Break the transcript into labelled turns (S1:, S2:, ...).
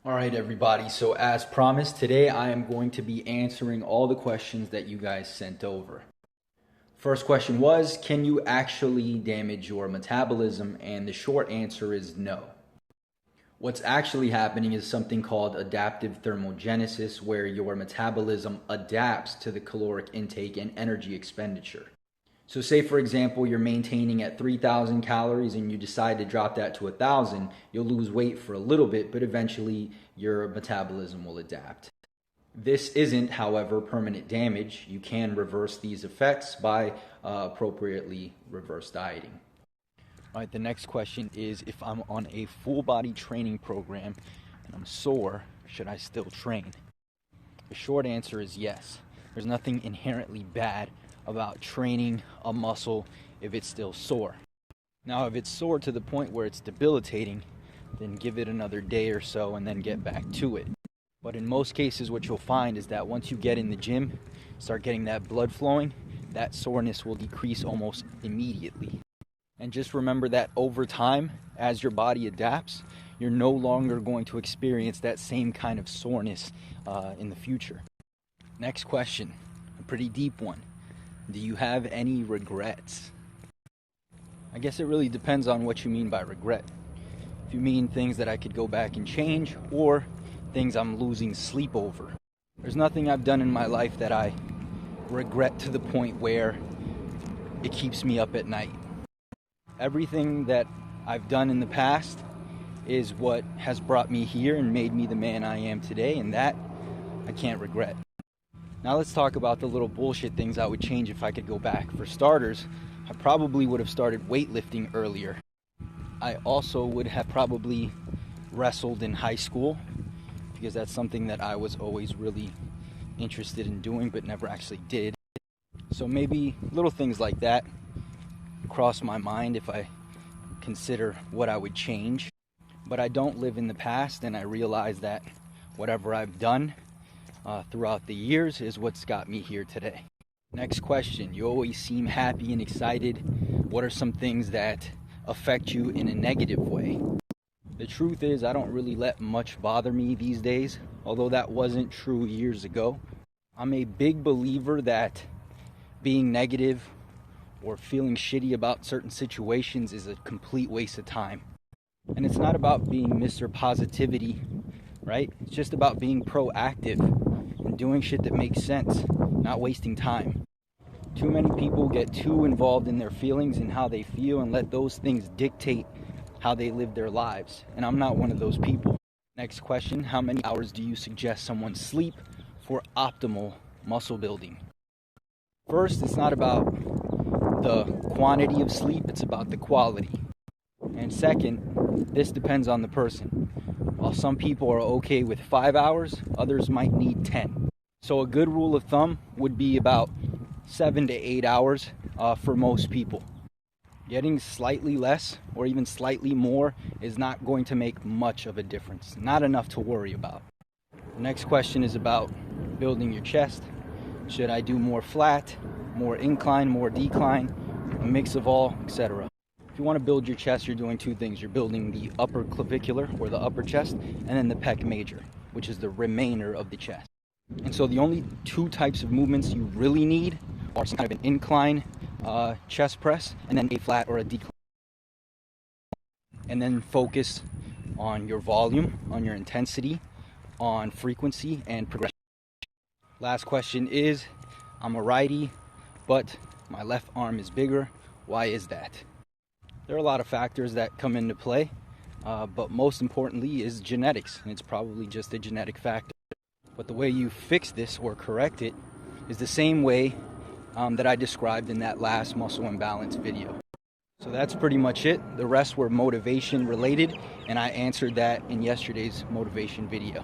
S1: All right, everybody. So as promised, today I am going to be answering all the questions that you guys sent over. First question was, can you actually damage your metabolism? And the short answer is no. What's actually happening is something called adaptive thermogenesis, where your metabolism adapts to the caloric intake and energy expenditure. So say, for example, you're maintaining at 3,000 calories and you decide to drop that to 1,000, you'll lose weight for a little bit, but eventually your metabolism will adapt. This isn't, however, permanent damage. You can reverse these effects by appropriately reverse dieting. All right, the next question is, if I'm on a full body training program and I'm sore, should I still train? The short answer is yes. There's nothing inherently bad about training a muscle if it's still sore. Now, if it's sore to the point where it's debilitating, then give it another day or so and then get back to it. But in most cases, what you'll find is that once you get in the gym, start getting that blood flowing, that soreness will decrease almost immediately. And just remember that over time, as your body adapts, you're no longer going to experience that same kind of soreness in the future. Next question, a pretty deep one. Do you have any regrets? I guess it really depends on what you mean by regret. If you mean things that I could go back and change, or things I'm losing sleep over. There's nothing I've done in my life that I regret to the point where it keeps me up at night. Everything that I've done in the past is what has brought me here and made me the man I am today, and that I can't regret. Now let's talk about the little bullshit things I would change if I could go back. For starters, I probably would have started weightlifting earlier. I also would have probably wrestled in high school, because that's something that I was always really interested in doing but never actually did. So maybe little things like that cross my mind if I consider what I would change. But I don't live in the past, and I realize that whatever I've done throughout the years is what's got me here today. Next question. You always seem happy and excited. What are some things that affect you in a negative way? The truth is, I don't really let much bother me these days, although that wasn't true years ago. I'm a big believer that being negative or feeling shitty about certain situations is a complete waste of time. And it's not about being Mr. Positivity, right? It's just about being proactive and doing shit that makes sense, not wasting time. Too many people get too involved in their feelings and how they feel and let those things dictate how they live their lives. And I'm not one of those people. Next question, how many hours do you suggest someone sleep for optimal muscle building? First, it's not about the quantity of sleep, it's about the quality. And second, this depends on the person. While some people are okay with 5 hours, others might need 10. So a good rule of thumb would be about 7 to 8 hours for most people. Getting slightly less or even slightly more is not going to make much of a difference. Not enough to worry about. The next question is about building your chest. Should I do more flat, more incline, more decline, a mix of all, etc.? If you want to build your chest, you're doing two things. You're building the upper clavicular, or the upper chest, and then the pec major, which is the remainder of the chest. And so the only two types of movements you really need are some kind of an incline chest press, and then a flat or a decline. And then focus on your volume, on your intensity, on frequency, and progression. Last question is, I'm a righty, but my left arm is bigger. Why is that? There are a lot of factors that come into play, but most importantly is genetics, and it's probably just a genetic factor. But the way you fix this or correct it is the same way that I described in that last muscle imbalance video. So that's pretty much it. The rest were motivation related, and I answered that in yesterday's motivation video.